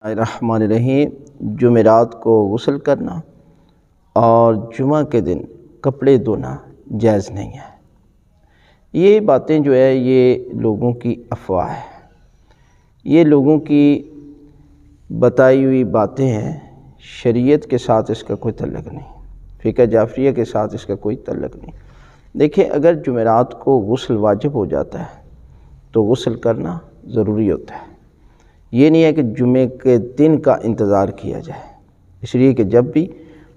الرحمن الرحیم، جمعرات کو غسل کرنا اور جمعہ کے دن کپڑے دھونا جائز نہیں ہے۔ یہ باتیں جو ہے یہ لوگوں کی افواہ ہے، یہ لوگوں کی بتائی ہوئی باتیں ہیں، شریعت کے ساتھ اس کا کوئی تعلق نہیں، فقہ جعفریہ کے ساتھ اس کا کوئی تعلق نہیں۔ دیکھیں، اگر جمعرات کو غسل واجب ہو جاتا ہے تو غسل کرنا ضروری ہوتا ہے۔ یہ نہیں ہے کہ جمعے کے دن کا انتظار کیا جائے، اس لیے کہ جب بھی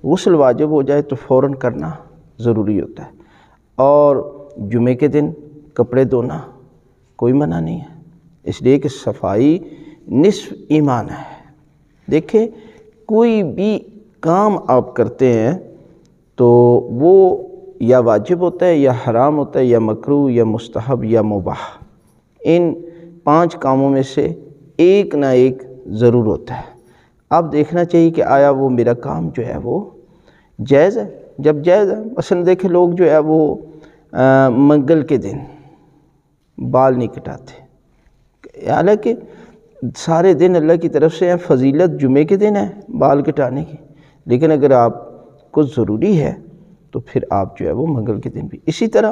غسل واجب ہو جائے تو فوراً کرنا ضروری ہوتا ہے۔ اور جمعے کے دن کپڑے دھونا کوئی منع نہیں ہے، اس لیے کہ صفائی نصف ایمان ہے۔ دیکھیں، کوئی بھی کام آپ کرتے ہیں تو وہ یا واجب ہوتا ہے یا حرام ہوتا ہے یا مکروہ یا مستحب یا مباح، ان 5 کاموں میں سے ایک نہ ایک ضرور ہوتا ہے۔ اب دیکھنا چاہیے کہ آیا وہ میرا کام جو ہے وہ جائز ہے۔ جب جائز ہے، مثلا دیکھیں لوگ جو ہے وہ منگل کے دن بال نہیں کٹاتے، حالانکہ سارے دن اللہ کی طرف سے ہیں، فضیلت جمعے کے دن ہے بال کٹانے کی، لیکن اگر آپ کو ضروری ہے تو پھر آپ جو ہے وہ منگل کے دن بھی اسی طرح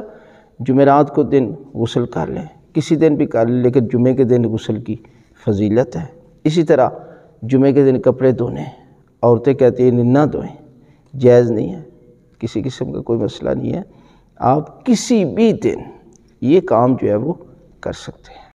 جمعرات کو دن غسل کر لیں، کسی دن بھی کر لیں، لیکن جمعے کے دن غسل کی فضیلت ہے۔ اسی طرح جمعے کے دن کپڑے دھونے، عورتیں کہتی ہیں نہ دھوئیں، جائز نہیں ہے، کسی قسم کا کوئی مسئلہ نہیں ہے، آپ کسی بھی دن یہ کام جو ہے وہ کر سکتے ہیں۔